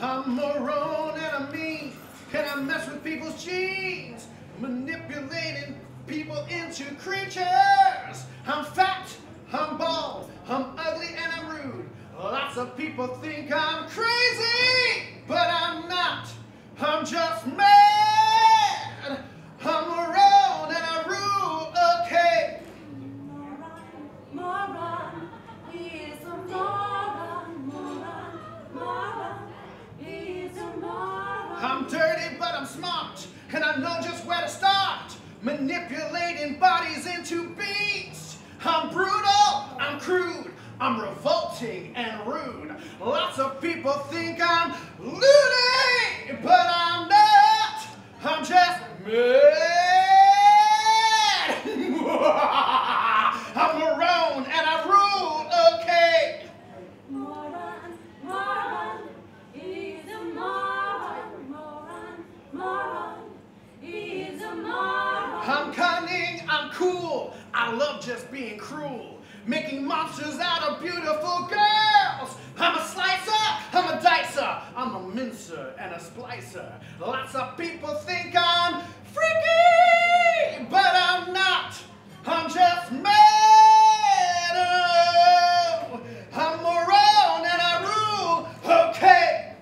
I'm moron and I'm mean. Can I mess with people's genes? Manipulating people into creatures. I'm fat, I'm bald, I'm ugly and I'm rude. Lots of people think I'm crazy, but I'm not. I'm just mad. I'm moron and I rule, okay. Moron, he is a moron, moron, he is a moron. I'm dirty, but I'm smart, and I know just where to start. Manipulating bodies into beasts. I'm brutal, I'm crude, I'm revolting and rude. Lots of people think I'm loony, but I'm not. I'm just mad. I'm moron and I rule, okay. Moron, moron, he's a moron, moron, he's a moron. I'm cunning, I'm cool, I love just being cruel. Making monsters out of beautiful girls. I'm a slicer, I'm a dicer, I'm a mincer and a splicer. Lots of people think I'm freaky, but I'm not. I'm just mad. Oh, I'm moron and I rule, okay.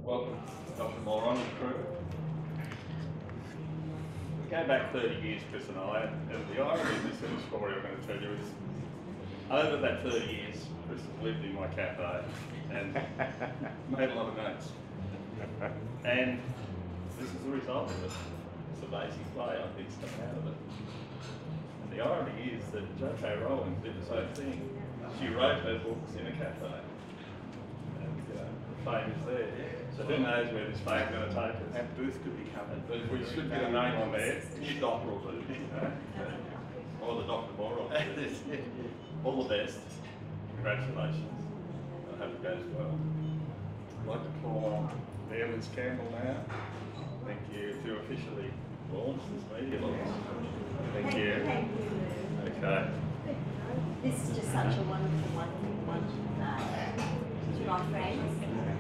Welcome, Dr. Moron and crew. We go back 30 years, Chris and I, and the irony of this little story I'm going to tell you is, over that 30 years, Chris has lived in my cafe and made a lot of notes. And this is the result of it. It's a basic play, I think, stuff out of it. And the irony is that J.K. Rowling did the same thing. She wrote her books in a cafe. And the fame is there. So who knows where this fame's going to take us. That booth could be covered. But we should get a name on there. New doctor will do. Or the Dr. Moron. All the best. Congratulations. I hope it goes well. I'd like to call on Mayor Liz Campbell now. Thank you to officially launch this media launch. Thank you. Thank you. Okay. This is just such a wonderful, wonderful one. To my friends,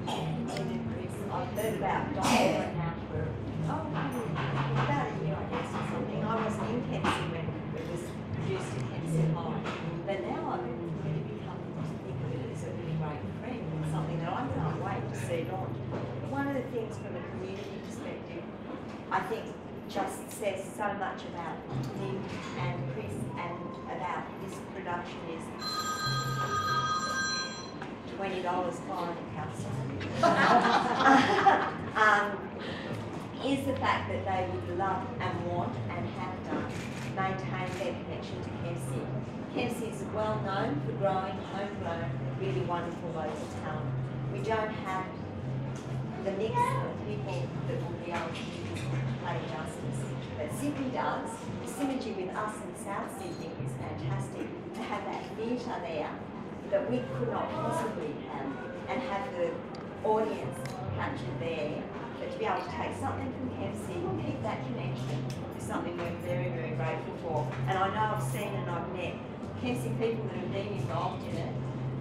and Chris, I've heard about Dr. Moron now for, about a year, I guess, or something. I wasn't in Kempsey when it was produced at Kempsey High, but now I've really become to think of it as a really great friend and something that I can't wait to see it on. But one of the things from a community perspective, I think just says so much about Nick and Chris and about this production is $20 fine at Kempsey. Is the fact that they would love and want and have done maintain their connection to Kempsey. Kempsey is well known for growing homegrown, really wonderful local talent. We don't have the mix of people that will be able to play justice, but Sydney does. The synergy with us in South Sydney is fantastic. To have that theatre there that we could not possibly have, and have the audience captured there, but to be able to take something from Kempsey, keep that connection, is something we're very, very grateful for. And I know I've seen and I've met Kempsey people that have been involved in it,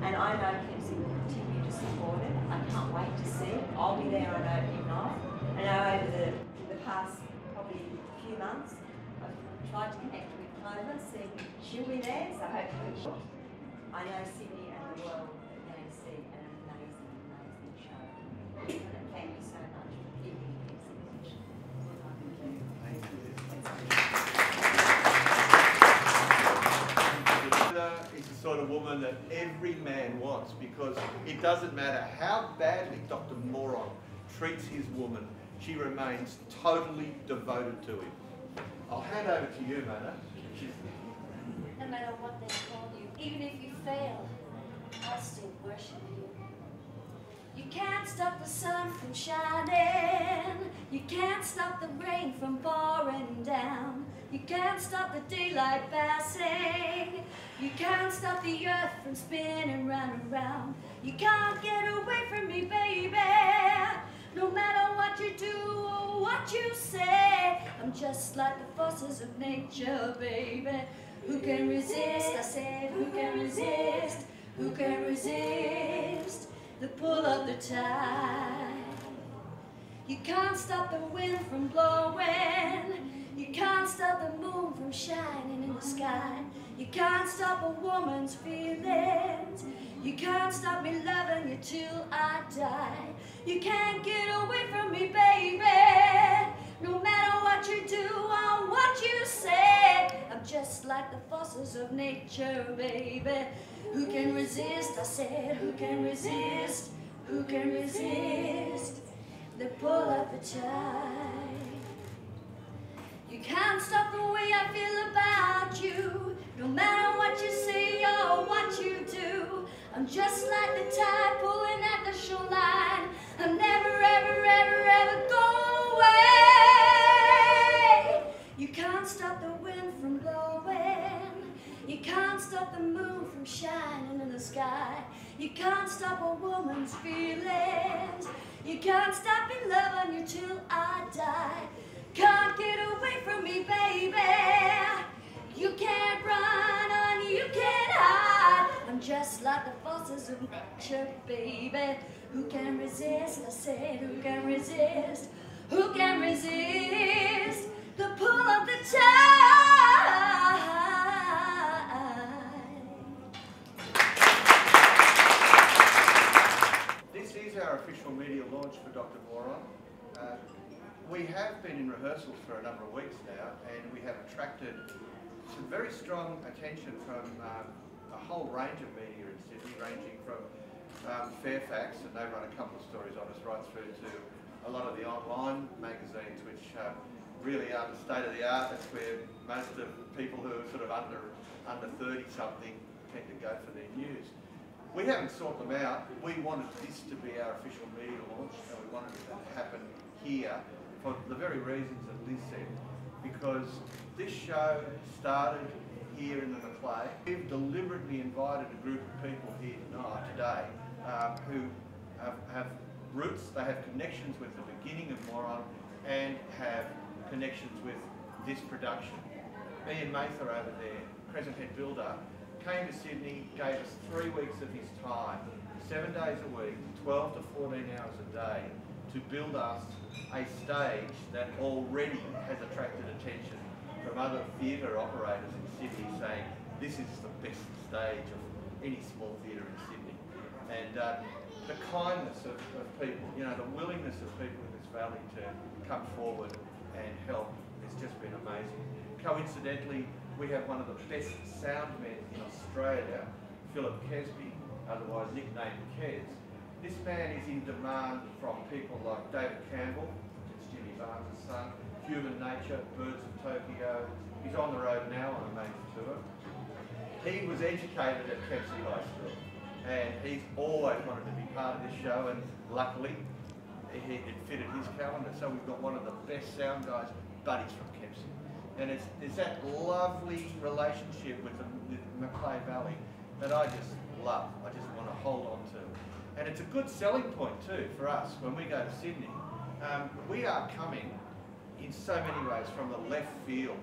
and I know Kempsey will continue to support it. I can't wait to see it. I'll be there on opening night. I know over the past probably few months, I've tried to connect with Clover, see she'll be there, so hopefully she'll. I know Sydney and the world are going to see an amazing, amazing show. And thank you so much for keeping this exhibition. Thank you. Is the sort of woman that every man wants, because it doesn't matter how badly Dr. Moron treats his woman, she remains totally devoted to him. I'll hand over to you, Mona. No matter what they call you, even if you fail, I'll still worship you. You can't stop the sun from shining. You can't stop the rain from pouring down. You can't stop the daylight passing. You can't stop the earth from spinning round and round. You can't get away from me, baby. No matter what you do or what you say, I'm just like the forces of nature, baby. Who can resist? I said, who can resist? Who can resist? the pull of the tide. You can't stop the wind from blowing. You can't stop the moon from shining in the sky. You can't stop a woman's feelings. You can't stop me loving you till I die. You can't get away from me, baby. No matter what you do or what you say, I'm just like the forces of nature, baby. Who can resist? I said, who can resist? Who can resist the pull of the tide? You can't stop the way I feel about you. No matter what you say or what you do, I'm just like the tide pulling at the shoreline. I'm never, ever, ever, ever go away. You can't stop the wind from blowing. You can't stop the moon from shining in the sky. You can't stop a woman's feelings. You can't stop me loving you till I die. Can't get away from me, baby. You can't run and you can't hide. I'm just like the forces of nature, baby. Who can resist? I said, who can resist? Who can resist the pull of the tide? This is our official media launch for Dr. Moron. We have been in rehearsals for a number of weeks now, and we have attracted some very strong attention from a whole range of media in Sydney, ranging from Fairfax, and they run a couple of stories on us, right through to a lot of the online magazines, which really are the state of the art. That's where most of people who are sort of under 30 something tend to go for their news. We haven't sought them out. We wanted this to be our official media launch, and we wanted it to happen here for the very reasons that Liz said, because this show started here in the Macleay. We've deliberately invited a group of people here today who have roots, they have connections with the beginning of Moron and have connections with this production. Ian Mather over there, Crescent Head builder, came to Sydney, gave us 3 weeks of his time, 7 days a week, 12 to 14 hours a day, to build us a stage that already has attracted attention from other theatre operators in Sydney, saying this is the best stage of any small theatre in Sydney. And the kindness of people, you know, the willingness of people in this valley to come forward and help has just been amazing. Coincidentally, we have one of the best soundmen in Australia, Philip Kempsey, otherwise nicknamed Kez. This man is in demand from people like David Campbell, it's Jimmy Barnes' son, Human Nature, Birds of Tokyo. He's on the road now on a major tour. He was educated at Kempsey High School, and he's always wanted to be part of this show, and luckily it fitted his calendar. So we've got one of the best sound guys, buddies from Kempsey. And it's that lovely relationship with the Macleay Valley that I just love. I just want to hold on to. And it's a good selling point too for us when we go to Sydney. We are coming in so many ways from the left field,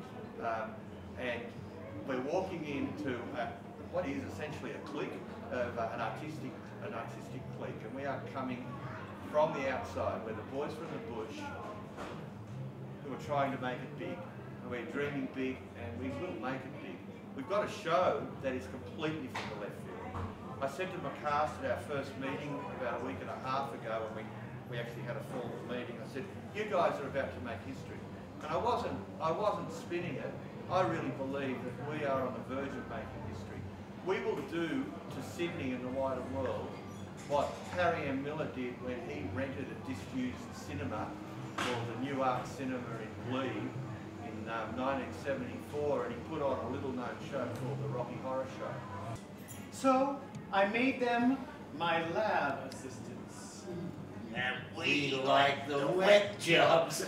and we're walking into what is essentially a clique of an artistic clique, and we are coming from the outside. We're the boys from the bush who are trying to make it big. We're dreaming big, and we will make it big. We've got a show that is completely from the left field. I said to my cast at our first meeting about a week and a half ago, when we actually had a formal meeting, I said, you guys are about to make history. And I wasn't spinning it. I really believe that we are on the verge of making history. We will do to Sydney and the wider world what Harry M. Miller did when he rented a disused cinema called the New Art Cinema in Glebe in 1974, and he put on a little-known show called the Rocky Horror Show. So I made them my lab assistants. And we like the wet jobs.